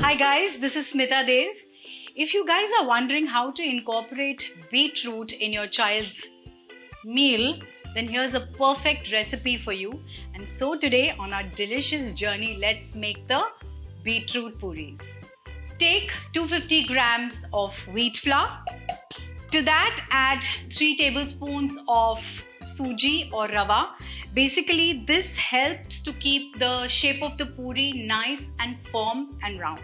Hi guys, this is Smita Dev. If you guys are wondering how to incorporate beetroot in your child's meal, then here's a perfect recipe for you. And so today on our delicious journey, let's make the beetroot puris. Take 250 grams of wheat flour. To that, add 3 tablespoons of suji or rawa. Basically, this helps to keep the shape of the puri nice and firm and round.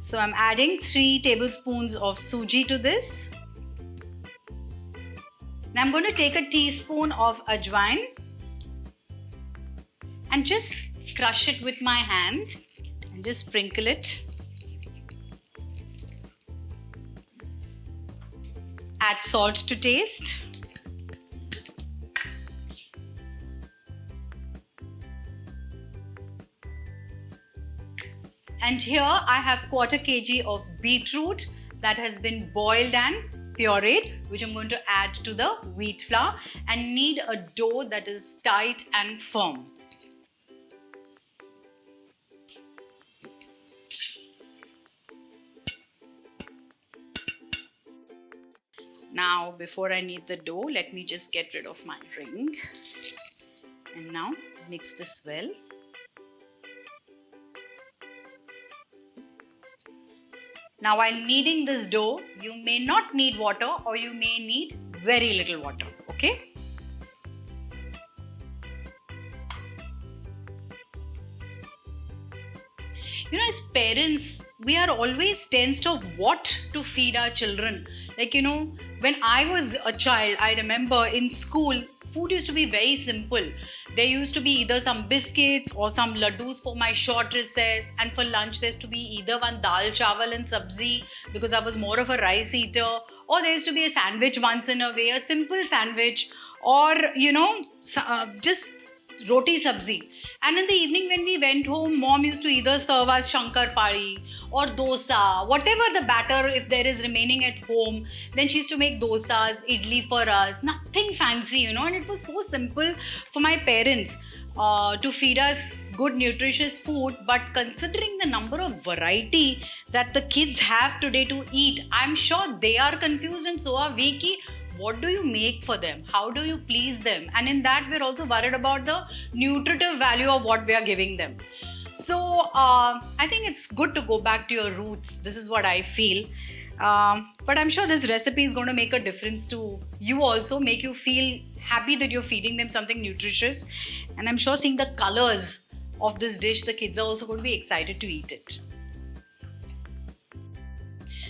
So I'm adding 3 tablespoons of suji to this. Now I'm going to take a teaspoon of ajwain and just crush it with my hands and just sprinkle it. Add salt to taste. And here I have quarter kg of beetroot that has been boiled and pureed, which I'm going to add to the wheat flour and knead a dough that is tight and firm. Now, before I knead the dough, let me just get rid of my ring. And now mix this well. Now, while kneading this dough, you may not need water or you may need very little water, okay? You know, as parents, we are always tensed of what to feed our children. Like, you know, when I was a child, I remember in school, food used to be very simple. There used to be either some biscuits or some laddus for my short recess, and for lunch there used to be either one dal chawal and sabzi because I was more of a rice eater, or there used to be a sandwich once in a way, a simple sandwich, or you know, just roti sabzi. And in the evening when we went home, mom used to either serve us shankar padi or dosa, whatever the batter if there is remaining at home. Then she used to make dosas, idli for us, nothing fancy, you know, and it was so simple for my parents to feed us good nutritious food. But considering the number of variety that the kids have today to eat, I'm sure they are confused, and so are we. Ki, what do you make for them? How do you please them? And in that, we're also worried about the nutritive value of what we are giving them. So I think it's good to go back to your roots. This is what I feel. But I'm sure this recipe is going to make a difference to you also, make you feel happy that you're feeding them something nutritious. And I'm sure seeing the colors of this dish, the kids are also going to be excited to eat it.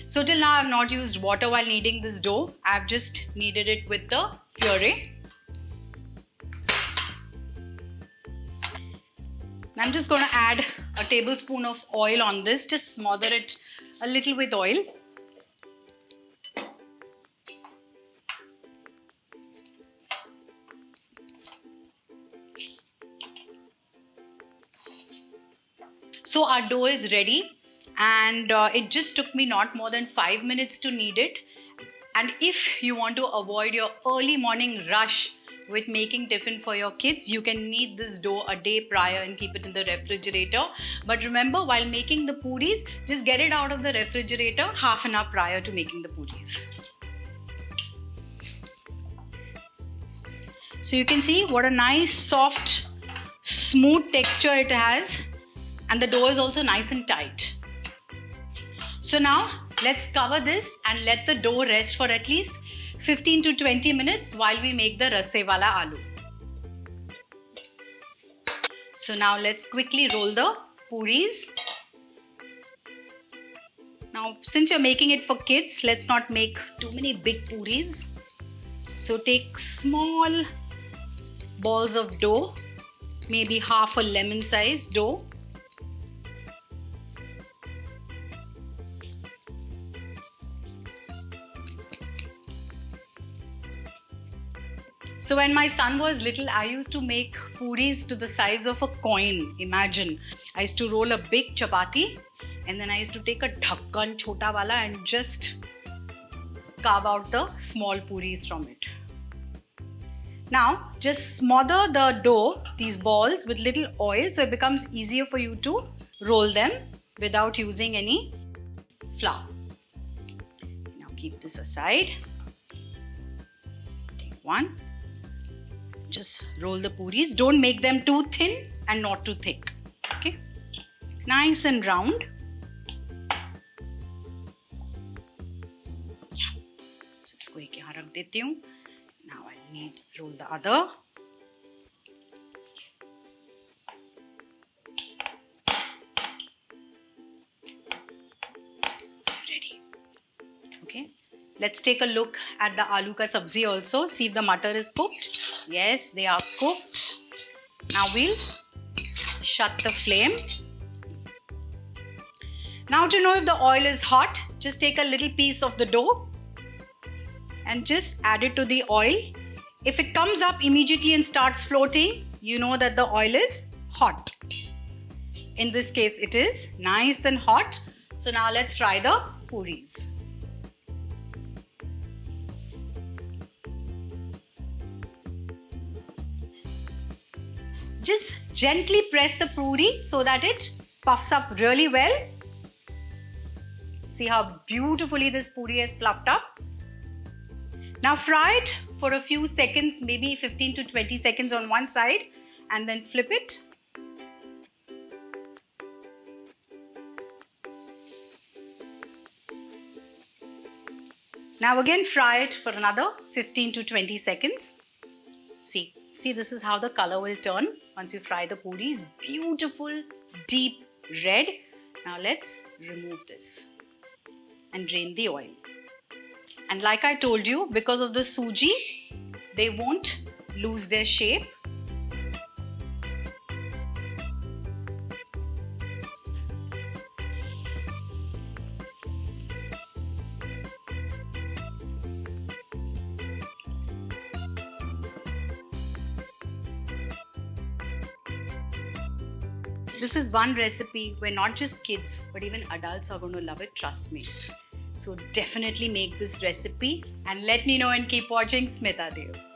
So till now, I've not used water while kneading this dough. I've just kneaded it with the puree. I'm just going to add a tablespoon of oil on this. Just smother it a little with oil. So our dough is ready. And it just took me not more than 5 minutes to knead it. And if you want to avoid your early morning rush with making tiffin for your kids, you can knead this dough a day prior and keep it in the refrigerator. But remember, while making the puris, just get it out of the refrigerator half an hour prior to making the puris. So you can see what a nice, soft, smooth texture it has. And the dough is also nice and tight. So now let's cover this and let the dough rest for at least 15 to 20 minutes while we make the Rasse wala aloo. So now let's quickly roll the puris. Now since you're making it for kids, let's not make too many big puris. So take small balls of dough, maybe half a lemon size dough. So when my son was little, I used to make puris to the size of a coin. Imagine. I used to roll a big chapati and then I used to take a dhakkan chota wala and just carve out the small puris from it. Now just smother the dough, these balls, with little oil so it becomes easier for you to roll them without using any flour. Now keep this aside. Take one. Just roll the puris. Don't make them too thin and not too thick. Okay? Nice and round. Yeah. So इसको एक यहाँ रख देती हूँ. Now I need roll the other. Ready. Okay. Let's take a look at the aloo ka sabzi also. See if the matar is cooked. Yes, they are cooked. Now we'll shut the flame. Now to know if the oil is hot, just take a little piece of the dough and just add it to the oil. If it comes up immediately and starts floating, you know that the oil is hot. In this case, it is nice and hot. So now let's fry the puris. Just gently press the puri so that it puffs up really well. See how beautifully this puri has fluffed up. Now fry it for a few seconds, maybe 15 to 20 seconds on one side, and then flip it. Now again fry it for another 15 to 20 seconds. See this is how the color will turn once you fry the puris. Beautiful, deep red. Now let's remove this and drain the oil. And like I told you, because of the suji, they won't lose their shape. This is one recipe where not just kids, but even adults are going to love it, trust me. So definitely make this recipe and let me know and keep watching Smita Dev.